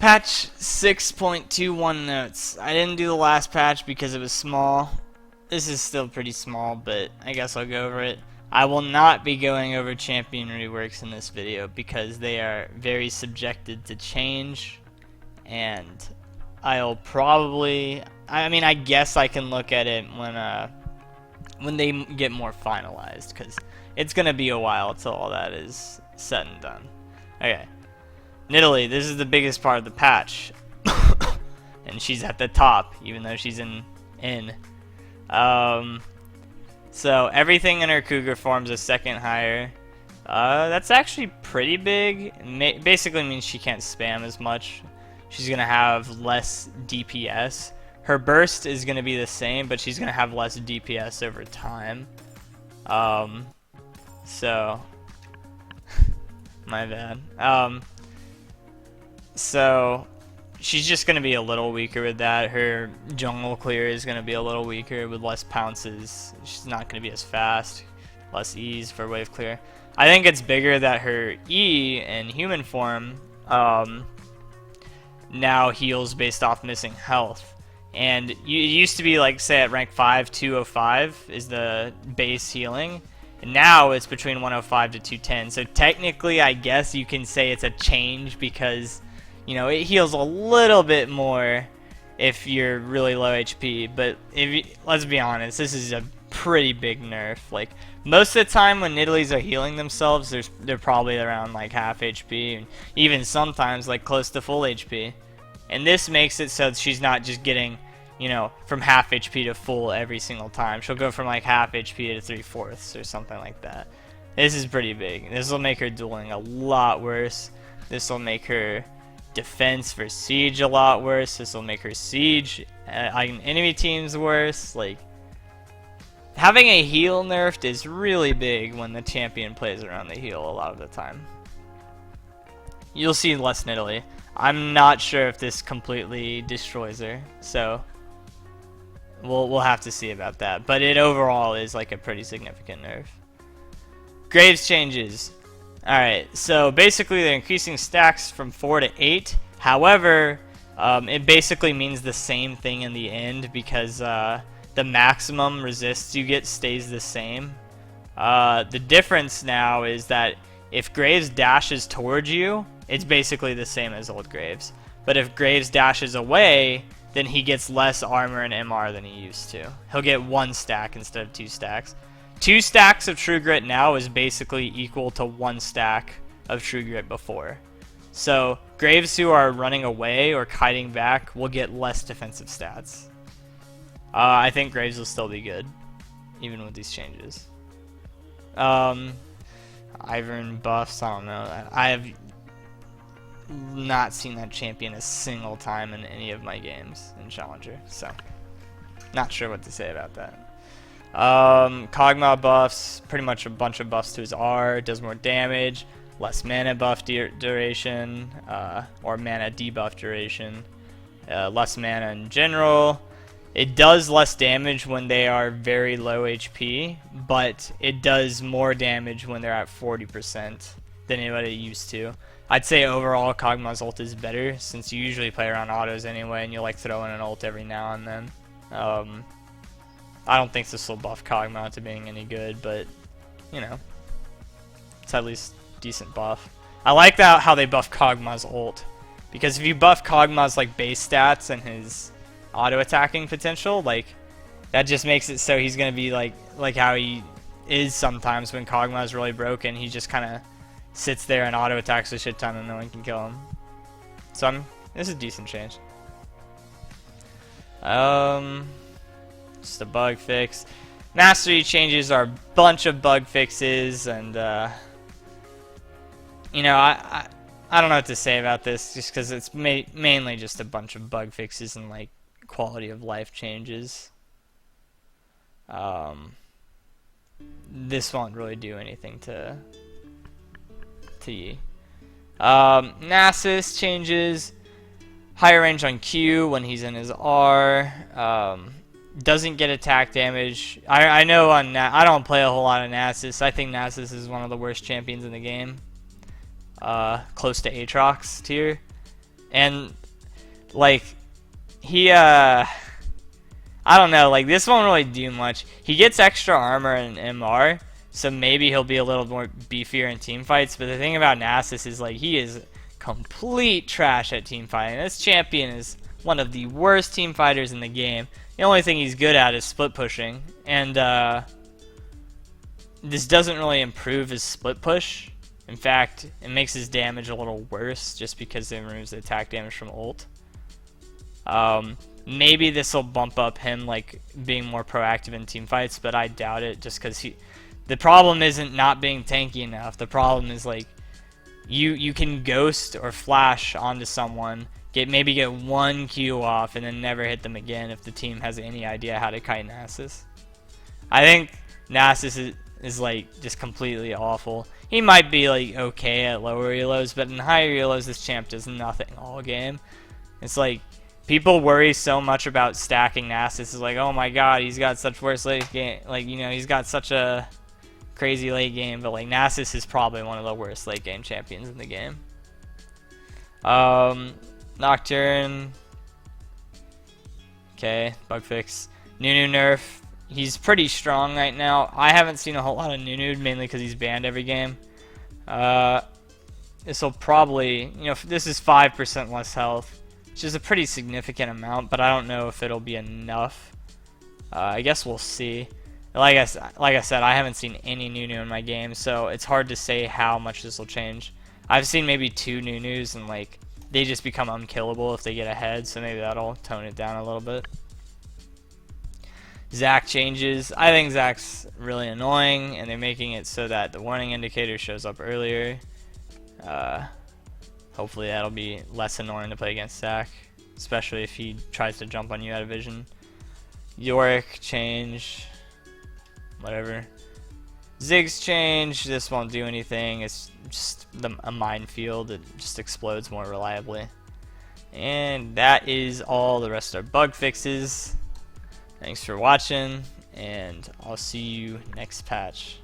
Patch 6.21 notes. I didn't do the last patch because it was small. This is still pretty small, but I guess I'll go over it. I will not be going over champion reworks in this video because they are very subjected to change, and I'll probably, I guess I can look at it when they get more finalized, because it's gonna be a while till all that is said and done. Okay, Nidalee, this is the biggest part of the patch, and she's at the top, even though she's in. So everything in her cougar form's a second higher. That's actually pretty big. Basically means she can't spam as much. She's gonna have less DPS. Her burst is gonna be the same, but she's gonna have less DPS over time. So my bad. So she's just going to be a little weaker with that. Her jungle clear is going to be a little weaker with less pounces. She's not going to be as fast. Less ease for wave clear. I think it's bigger that her E in human form now heals based off missing health. And it used to be like, say at rank 5, 205 is the base healing. And now it's between 105 to 210. So technically I guess you can say it's a change because, you know, it heals a little bit more if you're really low HP, but let's be honest, this is a pretty big nerf. Like, most of the time when Nidalees are healing themselves, they're probably around like half HP, and even sometimes like close to full HP. And this makes it so that she's not just getting, you know, from half HP to full every single time. She'll go from like half HP to 3/4 or something like that. This is pretty big. This will make her dueling a lot worse. This will make her defense for siege a lot worse. This will make her siege on enemy teams worse. Like, having a heal nerfed is really big when the champion plays around the heal a lot of the time. You'll see less Nidalee. I'm not sure if this completely destroys her, so we'll have to see about that. But it overall is like a pretty significant nerf. Graves changes. Alright, so basically they're increasing stacks from 4 to 8. However, it basically means the same thing in the end because the maximum resist you get stays the same. The difference now is that if Graves dashes towards you, it's basically the same as old Graves. But if Graves dashes away, then he gets less armor and MR than he used to. He'll get 1 stack instead of 2 stacks. 2 stacks of True Grit now is basically equal to 1 stack of True Grit before. So Graves who are running away or kiting back will get less defensive stats. I think Graves will still be good, even with these changes. Ivern buffs, I don't know. I have not seen that champion a single time in any of my games in Challenger, so not sure what to say about that. Kog'Maw buffs, pretty much a bunch of buffs to his R, does more damage, less mana buff duration, or mana debuff duration, less mana in general. It does less damage when they are very low HP, but it does more damage when they're at 40% than anybody used to. I'd say overall Kog'Maw's ult is better, since you usually play around autos anyway, and you like throw in an ult every now and then. I don't think this will buff Kog'Maw to being any good, but, you know, it's at least decent buff. I like that how they buff Kog'Maw's ult, because if you buff Kog'Maw's like base stats and his auto attacking potential, like, that just makes it so he's gonna be like how he is sometimes when Kog'Maw is really broken. He just kind of sits there and auto attacks a shit ton and no one can kill him. So this is a decent change. Just a bug fix. Mastery changes are a bunch of bug fixes, and you know, I don't know what to say about this, just because it's mainly just a bunch of bug fixes and like quality of life changes. This won't really do anything to Yi. Nasus changes. Higher range on Q when he's in his R. Doesn't get attack damage. I know I don't play a whole lot of Nasus. I think Nasus is one of the worst champions in the game. Close to Aatrox tier. And like he I don't know, like this won't really do much. He gets extra armor and MR, so maybe he'll be a little more beefier in team fights. But the thing about Nasus is like he is complete trash at team fighting. This champion is one of the worst team fighters in the game. The only thing he's good at is split pushing, and this doesn't really improve his split push. In fact, it makes his damage a little worse just because it removes the attack damage from ult. Maybe this will bump up him like being more proactive in team fights, but I doubt it just because the problem isn't not being tanky enough. The problem is like you can ghost or flash onto someone, maybe get one Q off, and then never hit them again if the team has any idea how to kite Nasus. I think Nasus is like just completely awful. He might be like okay at lower elos, but in higher elos this champ does nothing all game. It's like people worry so much about stacking Nasus. It's like, oh my god, he's got such worse late game, like, you know, he's got such a crazy late game, but like Nasus is probably one of the worst late game champions in the game. Nocturne, okay, bug fix. Nunu nerf, he's pretty strong right now. I haven't seen a whole lot of Nunu, mainly because he's banned every game. This will probably, you know, this is 5% less health, which is a pretty significant amount, but I don't know if it'll be enough. I guess we'll see. Like I said, I haven't seen any Nunu in my game, so it's hard to say how much this will change. I've seen maybe 2 Nunus, and like they just become unkillable if they get ahead, so maybe that'll tone it down a little bit. Zac changes. I think Zac's really annoying, and they're making it so that the warning indicator shows up earlier. Hopefully that'll be less annoying to play against Zac, especially if he tries to jump on you out of vision. Yorick change, whatever. Ziggs change, this won't do anything. It's just a minefield. It just explodes more reliably. And that is all. The rest are bug fixes. Thanks for watching, and I'll see you next patch.